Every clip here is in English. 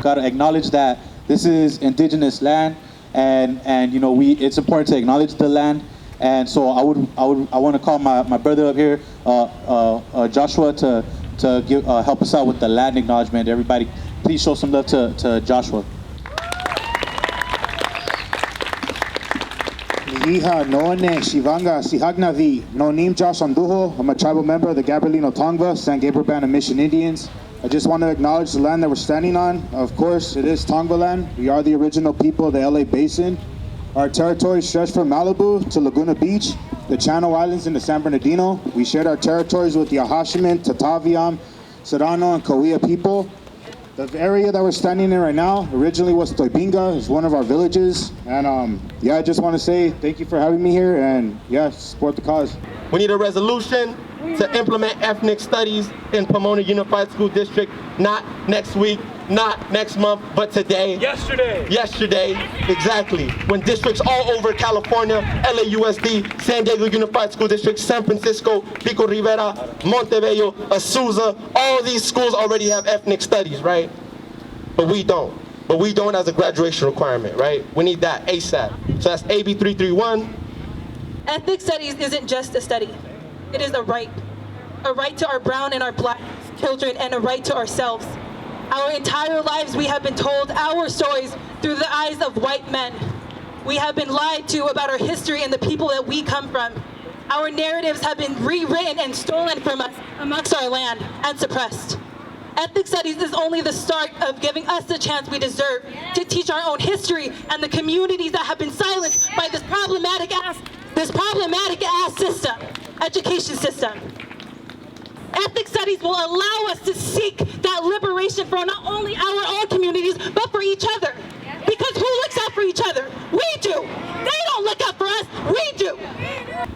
Gotta acknowledge that this is indigenous land, and you know, it's important to acknowledge the land. And so I want to call my brother up here, Joshua, to help us out with the land acknowledgement. Everybody, please show some love to Joshua. Liha noone shivanga sihagnavi nonim Josh Andujo. I'm a tribal member of the Gabrielino Tongva, San Gabriel Band of Mission Indians. I just want to acknowledge the land that we're standing on. Of course, it is Tongva land. We are the original people of the LA Basin. Our territory stretched from Malibu to Laguna Beach, the Channel Islands, and the San Bernardino. We shared our territories with the Ahashiman, Tataviam, Serrano, and Cahuilla people. The area that we're standing in right now originally was Toipinga. It's one of our villages. And yeah, I just want to say thank you for having me here, and yeah, support the cause. We need a resolution to implement ethnic studies in Pomona Unified School District, not next week, not next month, but today. Yesterday. Yesterday, exactly. When districts all over California, LAUSD, San Diego Unified School District, San Francisco, Pico Rivera, Montebello, Azusa, all these schools already have ethnic studies, right? But we don't. But we don't as a graduation requirement, right? We need that ASAP. So that's AB 331. Ethnic studies isn't just a study. It is a right to our brown and our black children, and a right to ourselves. Our entire lives we have been told our stories through the eyes of white men. We have been lied to about our history and the people that we come from. Our narratives have been rewritten and stolen from us amongst our land and suppressed. Ethnic studies is only the start of giving us the chance we deserve to teach our own history and the communities that have been silenced by this problematic ass education system. Ethnic studies will allow us to seek that liberation for not only our own communities, but for each other. Because who looks out for each other? We do. They don't look out for us, we do.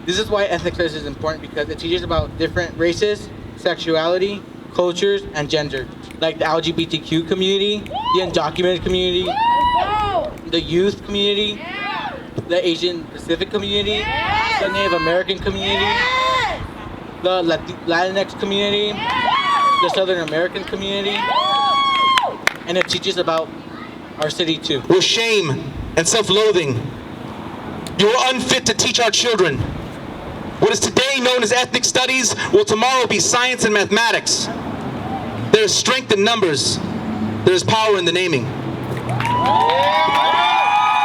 This is why ethnic studies is important, because it teaches about different races, sexuality, cultures, and gender. Like the LGBTQ community, the undocumented community, the youth community, the Asian Pacific community, the Native American community, the Latinx community, the Southern American community, and it teaches about our city too. With shame and self-loathing, you are unfit to teach our children. What is today known as ethnic studies will tomorrow be science and mathematics. There is strength in numbers. There is power in the naming.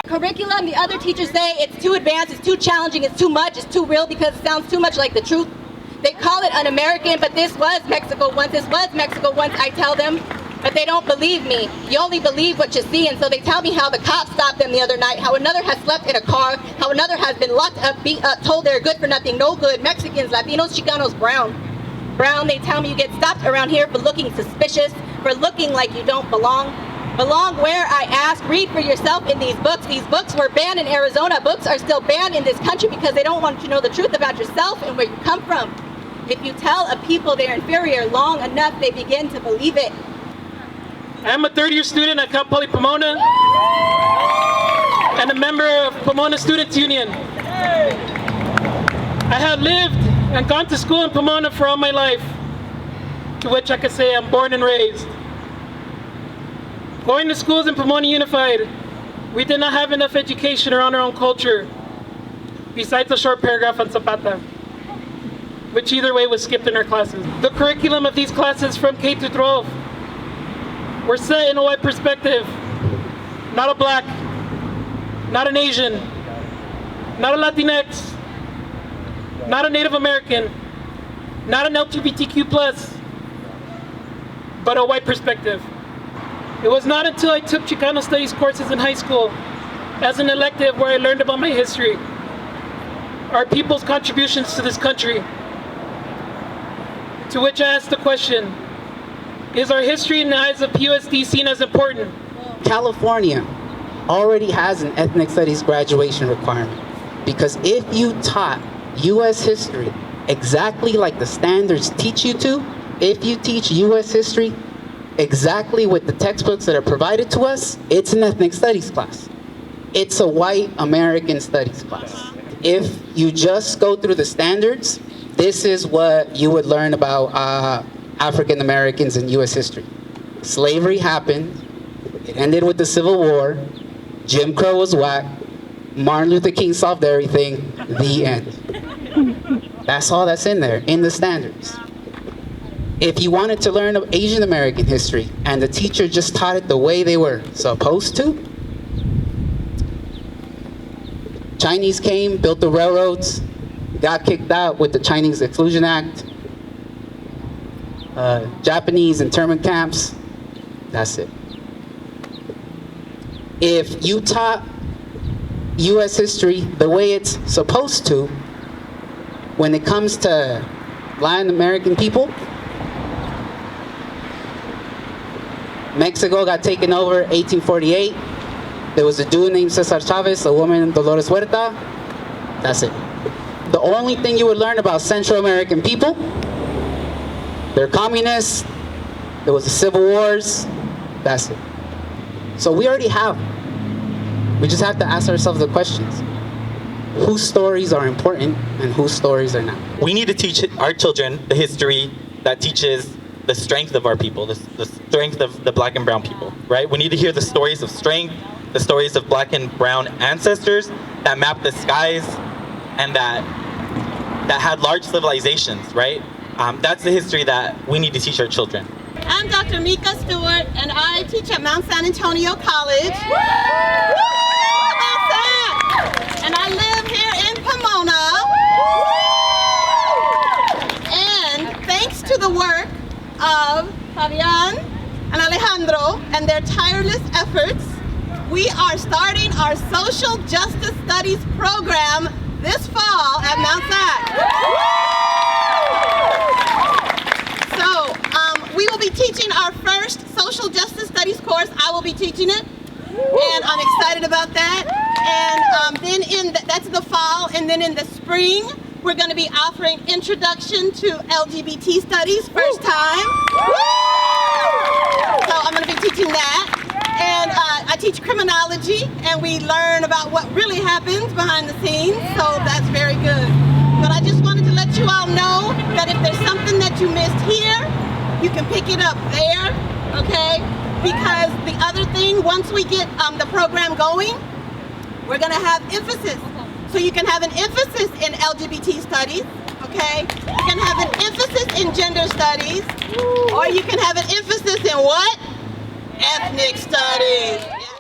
Curriculum, the other teachers say it's too advanced, it's too challenging, it's too much, it's too real because it sounds too much like the truth. They call it un-American, but this was Mexico once, I tell them, but they don't believe me. You only believe what you see, and so they tell me how the cops stopped them the other night, how another has slept in a car, how another has been locked up, beat up, told they're good for nothing, no good, Mexicans, Latinos, Chicanos, brown. Brown, they tell me you get stopped around here for looking suspicious, for looking like you don't belong. Belong where, I ask? Read for yourself in these books. These books were banned in Arizona. Books are still banned in this country because they don't want you to know the truth about yourself and where you come from. If you tell a people they're inferior long enough, they begin to believe it. I'm a third-year student at Cal Poly Pomona and a member of Pomona Students Union. I have lived and gone to school in Pomona for all my life, to which I could say I'm born and raised. Going to schools in Pomona Unified, we did not have enough education around our own culture, besides a short paragraph on Zapata, which either way was skipped in our classes. The curriculum of these classes from K to 12 were set in a white perspective, not a black, not an Asian, not a Latinx, not a Native American, not an LGBTQ+, but a white perspective. It was not until I took Chicano Studies courses in high school as an elective where I learned about my history, our people's contributions to this country, to which I asked the question, is our history in the eyes of PUSD seen as important? California already has an ethnic studies graduation requirement, because if you taught U.S. history exactly like the standards teach you to, if you teach U.S. history exactly with the textbooks that are provided to us, it's an ethnic studies class. It's a white American studies class. If you just go through the standards, this is what you would learn about African Americans in U.S. history. Slavery happened, It ended with the Civil War. Jim Crow was whack. Martin Luther King solved everything. The end. That's all that's in there, in the standards. If you wanted to learn Asian American history and the teacher just taught it the way they were supposed to, Chinese came, built the railroads, got kicked out with the Chinese Exclusion Act, Japanese internment camps, that's it. If you taught US history the way it's supposed to, when it comes to Latin American people, Mexico got taken over 1848. There was a dude named Cesar Chavez, a woman, Dolores Huerta. That's it. The only thing you would learn about Central American people, they're communists, there was the civil wars, that's it. So we already have. We just have to ask ourselves the questions. Whose stories are important and whose stories are not? We need to teach our children the history that teaches the strength of our people, the strength of the black and brown people, right? We need to hear the stories of strength, the stories of black and brown ancestors that mapped the skies and that had large civilizations, right? That's the history that we need to teach our children. I'm Dr. Mika Stewart, and I teach at Mount San Antonio College. And I live here in Pomona. And thanks to the work of Fabian and Alejandro and their tireless efforts, we are starting our social justice studies program this fall at Mount Sac. So we will be teaching our first social justice studies course. I will be teaching it, and I'm excited about that. And then that's the fall, and then in the spring, we're going to be offering Introduction to LGBT Studies, first time. So I'm going to be teaching that. And I teach criminology, and we learn about what really happens behind the scenes, so that's very good. But I just wanted to let you all know that if there's something that you missed here, you can pick it up there, okay? Because the other thing, once we get the program going, we're gonna have emphasis. So you can have an emphasis in LGBT studies, okay? You can have an emphasis in gender studies, or you can have an emphasis in what? Ethnic studies.